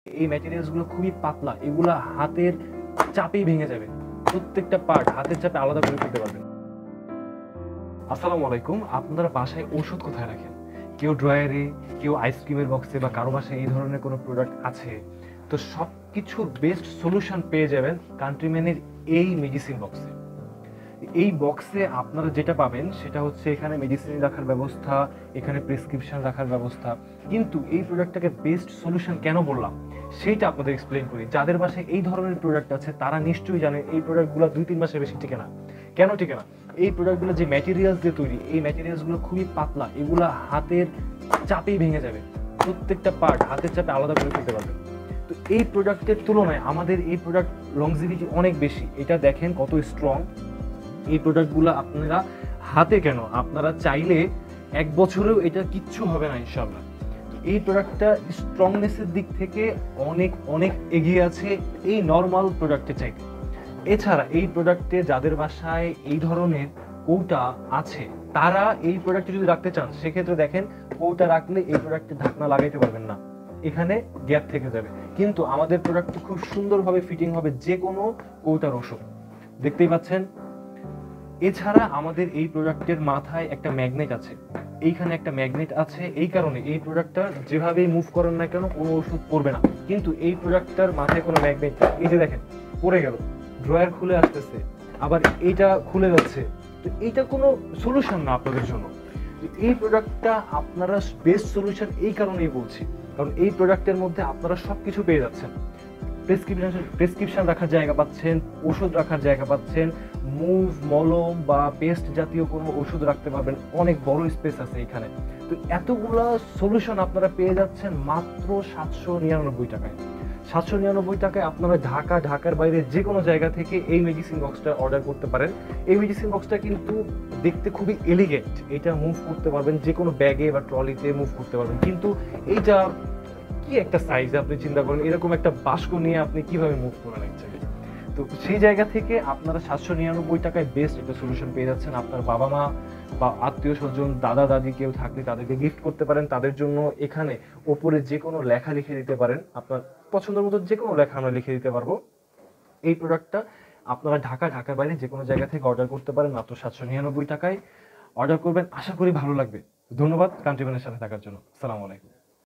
এই ম্যাটেরিয়ালস গুলো খুবই পাতলা, এগুলা হাতের চাপেই ভেঙে যাবে। প্রত্যেকটা পার্ট হাতের চাপে আলাদা করে ফেলতে পারবেন। আসসালামু আলাইকুম। আপনারা বাসায় ওষুধ কোথায় রাখেন? কেউ ড্রয়ারে, কেউ আইসক্রিমের বক্সে, বা কারো বাসায় এই ধরনের কোনো প্রোডাক্ট আছে? তো সবকিছুর বেস্ট সলিউশন পেয়ে যাবেন কান্ট্রিম্যানের এই মেডিসিন বক্সে। এই বক্সে আপনারা যেটা পাবেন সেটা হচ্ছে এখানে মেডিসিন রাখার ব্যবস্থা, এখানে প্রেসক্রিপশন রাখার ব্যবস্থা। কিন্তু এই প্রোডাক্টটাকে বেস্ট সলিউশন কেন বললাম সেইটা আপনাদের এক্সপ্লেন করি। যাদের বাসায় এই ধরনের প্রোডাক্ট আছে তারা নিশ্চয়ই জানেন এই প্রোডাক্টগুলো 2-3 মাসের বেশি টিকে না। কেন টিকে না? এই প্রোডাক্টগুলো যে ম্যাটেরিয়ালস দিয়ে তৈরি, এই ম্যাটেরিয়ালসগুলো খুবই পাতলা, এগুলা হাতের চাপেই ভেঙে যাবে। প্রত্যেকটা পার্ট হাতের চাপে আলাদা করে ফেলতে পারবেন। তো এই প্রোডাক্টের তুলনায় আমাদের এই প্রোডাক্ট লংজিভিটি অনেক বেশি। এটা দেখেন কত স্ট্রং। এই প্রোডাক্টগুলো আপনারা হাতে কেন, আপনারা চাইলে 1 বছরেও এটা কিচ্ছু হবে না ইনশাআল্লাহ। এই প্রোডাক্টটা স্ট্রংনেসের দিক থেকে অনেক অনেক এগিয়ে আছে এই নর্মাল প্রোডাক্টের চাইতে। এছাড়া এই প্রোডাক্টে যাদের বাসায় এই ধরনের কৌটা আছে তারা এই প্রোডাক্টে যদি রাখতে চান সেক্ষেত্রে দেখেন কৌটা রাখলে এই প্রোডাক্টে ঢাকনা লাগাইতে পারবেন না, এখানে গ্যাপ থেকে যাবে। কিন্তু আমাদের প্রোডাক্টটা খুব সুন্দরভাবে ফিটিং হবে যে কোনো কৌটার ওষুধ, দেখতেই পাচ্ছেন। এছাড়া আমাদের এই প্রোডাক্টের মাথায় একটা ম্যাগনেট আছে, এইখানে একটা ম্যাগনেট আছে। এই কারণে এই প্রোডাক্টটা যেভাবেই মুভ করেন না কেন কোনো ওষুধ পড়বে না। কিন্তু এই প্রোডাক্টটার মাথায় কোনো ম্যাগনেট, এই যে দেখেন পড়ে গেল, ড্রয়ার খুলে আসতেছে, আবার এইটা খুলে যাচ্ছে। তো এইটা কোনো সলিউশন না আপনাদের জন্য। এই প্রোডাক্টটা আপনারা বেস্ট সলিউশন এই কারণেই বলছি, কারণ এই প্রোডাক্টের মধ্যে আপনারা সবকিছু পেয়ে যাচ্ছেন। প্রেসক্রিপশন রাখার জায়গা পাচ্ছেন, ওষুধ রাখার জায়গা পাচ্ছেন, মুভ, মলম বা পেস্ট জাতীয় কোনো ওষুধ রাখতে পারবেন, অনেক বড় স্পেস আছে এখানে। তো এতগুলা সলিউশন আপনারা পেয়ে যাচ্ছেন মাত্র 799 টাকায়। 799 টাকায় আপনারা ঢাকার বাইরে যে কোনো জায়গা থেকে এই মেডিসিন বক্সটা অর্ডার করতে পারেন। এই মেডিসিন বক্সটা কিন্তু দেখতে খুবই এলিগেন্ট, এটা মুভ করতে পারবেন যে কোনো ব্যাগে বা ট্রলিতে মুভ করতে পারবেন। কিন্তু এইটা কি একটা সাইজ, আপনি চিন্তা করেন এরকম একটা বাস্ক নিয়ে আপনি কিভাবে মুভ করেন এক জায়গায়। তো সেই জায়গা থেকে আপনারা 799 টাকায় বেস্ট একটা সলিউশন পেয়ে যাচ্ছেন। আপনার বাবা মা বা আত্মীয় স্বজন, দাদা দাদি কেউ থাকলে তাদেরকে গিফট করতে পারেন। তাদের জন্য এখানে ওপরে যে কোনো লেখা লিখে দিতে পারেন, আপনার পছন্দের মতো যে কোনো লেখা আমরা লিখে দিতে পারবো। এই প্রোডাক্টটা আপনারা ঢাকার বাইরে যে কোনো জায়গা থেকে অর্ডার করতে পারেন মাত্র 799 টাকায়। অর্ডার করবেন, আশা করি ভালো লাগবে। ধন্যবাদ কান্ট্রিম্যানের সাথে থাকার জন্য। আসসালামু আলাইকুম।